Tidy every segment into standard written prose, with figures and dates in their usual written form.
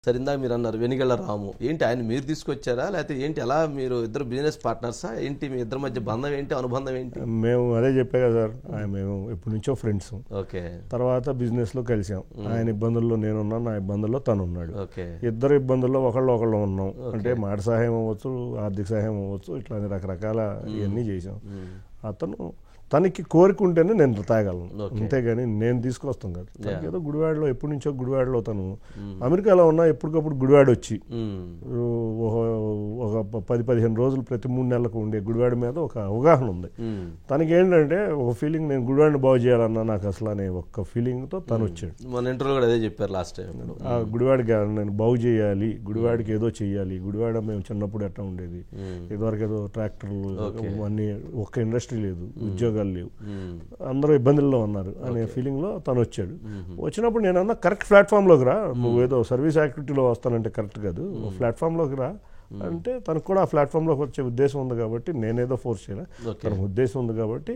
సరే ఇందాక మీరు అన్నారు వెనిగళ్ల రాము ఏంటి ఆయన మీరు తీసుకొచ్చారా లేకపోతే ఏంటి ఎలా మీరు ఇద్దరు బిజినెస్ పార్ట్నర్సా ఏంటి మీ ఇద్దరి మధ్య బంధం ఏంటి అనుబంధం ఏంటి? మేము అదే చెప్పే కదా సార్, మేము ఎప్పటి నుంచో ఫ్రెండ్స్. ఓకే. తర్వాత బిజినెస్లో కలిసాం. ఆయన ఇబ్బందుల్లో నేనున్నాను, నా ఇబ్బందుల్లో తను ఉన్నాడు. ఓకే. ఇద్దరు ఇబ్బందుల్లో ఒకళ్ళు ఉన్నాం. అంటే మాట సహాయం అవ్వచ్చు, ఆర్థిక సహాయం అవ్వచ్చు, ఇట్లా రకరకాల ఇవన్నీ చేసాం. అతను తనకి కోరికుంటేనే నేను తాగలను, అంతేగాని నేను తీసుకొస్తాం కదా. ఏదో గుడివాడలో ఎప్పటి నుంచో గుడివాడలో తను అమెరికాలో ఉన్నా ఎప్పటికప్పుడు గుడివాడ వచ్చి ఒక 10-15 రోజులు ప్రతి 3 నెలలకు ఉండే గుడివాడ మీద ఒక అవగాహన ఉంది తనకి. ఏంటంటే ఒక ఫీలింగ్, నేను గుడివాడిని బాగు చేయాలన్నా నాకు అసలు అనే ఒక ఫీలింగ్తో తను వచ్చాడు. మన ఇంటర్వ్యూలో కూడా అదే చెప్పారు లాస్ట్ టైం. ఆ గుడివాడికి నేను బాగు చేయాలి, గుడివాడికి ఏదో చెయ్యాలి. గుడివాడ మేము చిన్నప్పుడు ఎట్లా ఉండేది, ఇదివరకు ఏదో ట్రాక్టర్లు అన్నీ, ఒక్క ఇండస్ట్రీ లేదు, ఉద్యోగం లేవు, అందరూ ఇబ్బందుల్లో ఉన్నారు అనే ఫీలింగ్ లో తను వచ్చాడు. వచ్చినప్పుడు నేను అన్నా కరెక్ట్ ప్లాట్ఫామ్ లోకి రా, నువ్వు ఏదో సర్వీస్ యాక్టివిటీలో వస్తానంటే కరెక్ట్ కాదు, ప్లాట్ఫామ్ లోకి రా అంటే తనకు కూడా ఆ ప్లాట్ఫామ్ లోకి వచ్చే ఉద్దేశం ఉంది కాబట్టి నేనేదో ఫోర్స్ చేయను, తనకు ఉద్దేశం ఉంది కాబట్టి.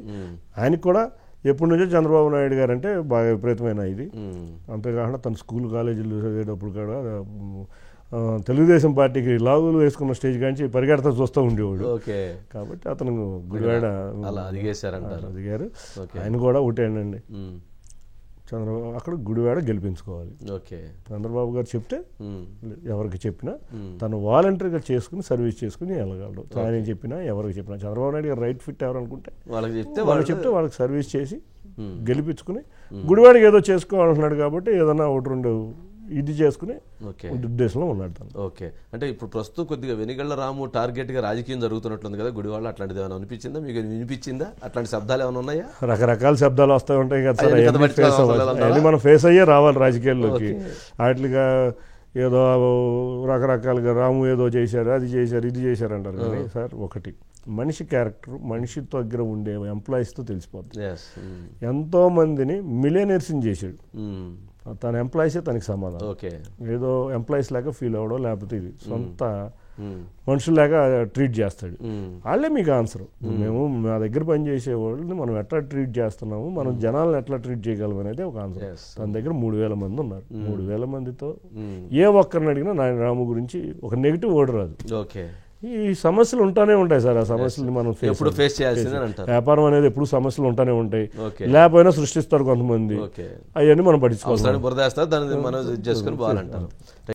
ఆయనకు కూడా ఎప్పటి నుంచో చంద్రబాబు నాయుడు గారు అంటే బాగా విపరీతమైన ఇది. అంతేకాకుండా తన స్కూల్ కాలేజీలు చదివేటప్పుడు కూడా తెలుగుదేశం పార్టీకి లాగులు వేసుకున్న స్టేజ్ కాంచి పరిగెడతా చూస్తూ ఉండేవాడు. కాబట్టి అతను గుడివాడ దిగారు. ఆయన కూడా ఒకటేనండి, చంద్రబాబు అక్కడ గుడివాడ గెలిపించుకోవాలి. చంద్రబాబు గారు చెప్తే ఎవరికి చెప్పినా తను వాలంటరీగా చేసుకుని సర్వీస్ చేసుకుని వెళ్ళగలడు. ఆయన చెప్పినా ఎవరికి చెప్పినా చంద్రబాబు నాయుడు గారు రైట్ ఫిట్ ఎవరనుకుంటే వాళ్ళకి చెప్తే వాళ్ళకి సర్వీస్ చేసి గెలిపించుకుని గుడివాడికి ఏదో చేసుకోవాలంటున్నాడు కాబట్టి ఏదన్నా ఒకటి రెండు ఇది చేసుకుని ఉద్దేశంలో ఉన్నాడు తను. ఓకే. అంటే ఇప్పుడు ప్రస్తుతం కొద్దిగా వెనిగళ్ల రాము టార్గెట్ గా రాజకీయం జరుగుతున్నట్లుంది కదా గుడివాడలో, అట్లాంటిది ఏమైనా అనిపించిందా మీకు? వినిపించిందా అట్లాంటి శబ్దాలు ఏమైనా ఉన్నాయా? రకరకాల శబ్దాలు వస్తూ ఉంటాయి కదా సార్, అది మనం ఫేస్ అయ్యే రావాలి రాజకీయాల్లోకి. వాటిగా ఏదో రకరకాలుగా రాము ఏదో చేశారు, అది చేశారు, ఇది చేశారు అంటారు. కానీ సార్ ఒకటి, మనిషి క్యారెక్టర్ మనిషి దగ్గర ఉండే ఎంప్లాయీస్తో తెలిసిపోతుంది. ఎంతో మందిని మిలియనర్స్ని చేశాడు, తన ఎంప్లాయీసే తనకి సమాధానం. ఏదో ఎంప్లాయీస్ లాగా ఫీల్ అవ్వడం, లేకపోతే ఇది సొంత మనుషుల్లాగా ట్రీట్ చేస్తాడు. వాళ్ళే మీకు ఆన్సర్. మేము మా దగ్గర పనిచేసే వాళ్ళని మనం ఎట్లా ట్రీట్ చేస్తున్నాము, మనం జనాలను ఎట్లా ట్రీట్ చేయగలం అనేది ఒక ఆన్సర్. తన దగ్గర 3000 మంది ఉన్నారు. 3000 మందితో ఏ ఒక్కరిని అడిగినా నాయన రాము గురించి ఒక నెగిటివ్ వర్డ్ రాదు. ఈ సమస్యలు ఉంటానే ఉంటాయి సార్, ఆ సమస్యలు మనం ఫేస్ చేయాల్సిందే అంటారు. వ్యాపారం అనేది ఎప్పుడు సమస్యలు ఉంటానే ఉంటాయి, లేకపోయినా సృష్టిస్తారు కొంతమంది, అవన్నీ మనం పట్టించుకోవాలి. బురద వేస్తారు, దాన్ని మనం చేసుకుని పోవాలంటారు.